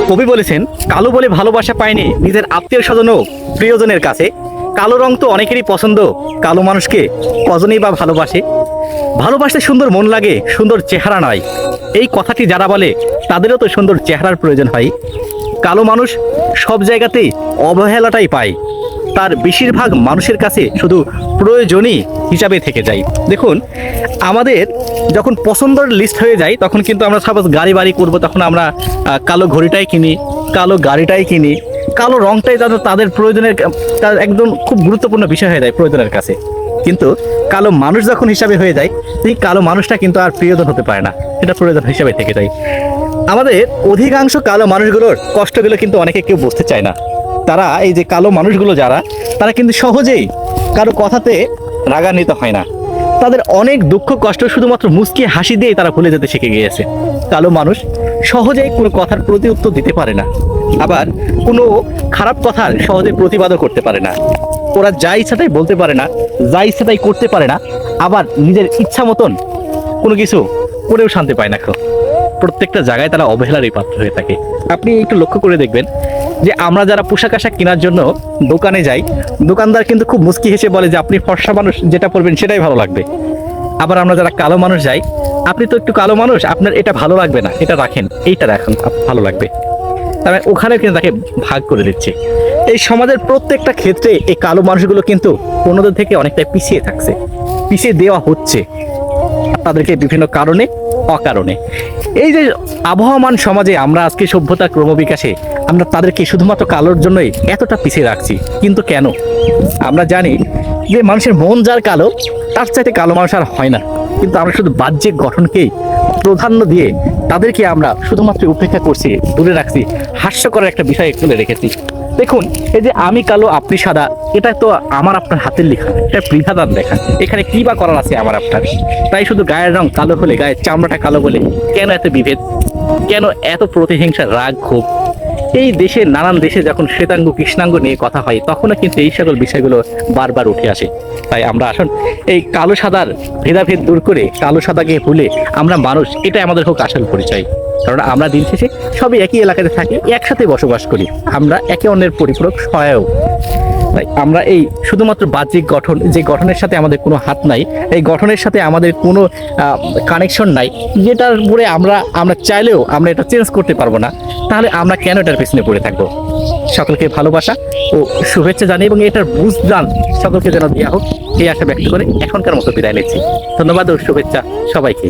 কবি বলেছেন, কালো বলে ভালোবাসা পায়নি নিজের আত্মীয় স্বজন ও প্রিয়জনের কাছে। কালো রং তো অনেকেরই পছন্দ, কালো মানুষকে কজনই বা ভালোবাসে। ভালোবাসতে সুন্দর মন লাগে, সুন্দর চেহারা নয়। এই কথাটি যারা বলে তাদেরও তো সুন্দর চেহারার প্রয়োজন হয়। কালো মানুষ সব জায়গাতেই অবহেলাটাই পায়, তার বেশিরভাগ মানুষের কাছে শুধু প্রয়োজনই হিসাবে থেকে যায়। দেখুন, আমাদের যখন পছন্দের লিস্ট হয়ে যায় তখন কিন্তু আমরা সাপোজ গাড়ি বাড়ি করবো, তখন আমরা কালো ঘড়িটাই কিনি, কালো গাড়িটাই কিনি, কালো রংটাই তাদের প্রয়োজনের তার একদম খুব গুরুত্বপূর্ণ বিষয় হয়ে যায় প্রয়োজনের কাছে। কিন্তু কালো মানুষ যখন হিসাবে হয়ে যায়, সেই কালো মানুষটা কিন্তু আর প্রিয়জন হতে পারে না, এটা প্রয়োজন হিসাবে থেকে যায়। আমাদের অধিকাংশ কালো মানুষগুলোর কষ্টগুলো কিন্তু অনেকে কেউ বুঝতে চায় না। তারা এই যে কালো মানুষগুলো যারা, তারা কিন্তু সহজেই কারো কথাতে রাগান্বিত হয় না। তাদের অনেক দুঃখ কষ্ট শুধুমাত্র মুচকি হাসি দিয়েই তারা ভুলে যেতে শিখে গিয়েছে। কালো মানুষ সহজেই কোনো কথার প্রতি উত্তর দিতে পারে না, আবার কোনো খারাপ কথার সহজে প্রতিবাদও করতে পারে না। ওরা যা ইচ্ছা তাই বলতে পারে না, যা ইচ্ছা তাই করতে পারে না, আবার নিজের ইচ্ছা মতন কোনো কিছু করেও শান্তি পায় না। প্রত্যেকটা জায়গায় তারা অবহেলারই পাত্র হয়ে থাকে। আপনি একটু লক্ষ্য করে দেখবেন যে আমরা যারা পোশাক আশাক কেনার জন্য দোকানে যাই, দোকানদার কিন্তু খুব মুচকি হেসে বলে যে আপনি ফর্সা মানুষ, যেটা পরবেন সেটাই ভালো লাগবে। আবার আমরা যারা কালো মানুষ যাই, আপনি তো একটু কালো মানুষ, আপনার এটা ভালো লাগবে না, এটা রাখেন, এইটা রাখুন, ভালো লাগবে। তার ওখানে কিন্তু তাকে ভাগ করে দিচ্ছে। এই সমাজের প্রত্যেকটা ক্ষেত্রে এই কালো মানুষগুলো কিন্তু অন্যদের থেকে অনেকটাই পিছিয়ে থাকছে, পিছিয়ে দেওয়া হচ্ছে তাদেরকে বিভিন্ন কারণে অকারণে। এই যে আবহমান সমাজে আমরা আজকে সভ্যতা ক্রমবিকাশে আমরা তাদেরকে শুধুমাত্র কালোর জন্যই এতটা পিছিয়ে রাখছি। কিন্তু কেন? আমরা জানি যে মানুষের মন যার কালো, তার চাইতে কালো মানুষ আর হয় না। কিন্তু আমরা শুধু বাহ্যিক গঠনকেই প্রাধান্য দিয়ে তাদেরকে আমরা শুধুমাত্র উপেক্ষা করছি, দূরে রাখছি, হাস্যকর একটা বিষয় তুলে রেখেছি। দেখুন, এই যে আমি কালো আপনি সাদা, এটা তো আমার আপনার হাতের লেখা, এটা বিধাতার লেখা। এখানে কি বা করার আছে আমার আপনার? তাই শুধু গায়ের রং কালো হলে, গায়ের চামড়াটা কালো বলে কেন এত বিভেদ, কেন এত প্রতিহিংসা, রাগ, ক্ষোভ? এই দেশে নানান দেশে যখন শ্বেতাঙ্গ কৃষ্ণাঙ্গ নিয়ে কথা হয়, তখনও কিন্তু এই সকল বিষয়গুলো বারবার উঠে আসে। তাই আমরা আসুন এই কালো সাদার ভেদাভেদ দূর করে কালো সাদাকে ভুলে আমরা মানুষ, এটাই আমাদের হোক আসল পরিচয়। কারণ আমরা দিন শেষে সবই একই এলাকাতে থাকি, একসাথে বসবাস করি, আমরা একে অন্যের পরিপূরক, সহায়ক। তাই আমরা এই শুধুমাত্র বাহ্যিক গঠন, যে গঠনের সাথে আমাদের কোনো হাত নাই, এই গঠনের সাথে আমাদের কোনো কানেকশন নাই, যেটার উপরে আমরা চাইলেও আমরা এটা চেঞ্জ করতে পারবো না, তাহলে আমরা কেন এটার পেছনে পড়ে থাকবো? সকলকে ভালোবাসা ও শুভেচ্ছা জানিয়ে এবং এটার বুঝদান সকলকে যেন দেওয়া হোক, এই আশা ব্যক্ত করে এখনকার মতো বিদায় নিচ্ছি। ধন্যবাদ ও শুভেচ্ছা সবাইকে।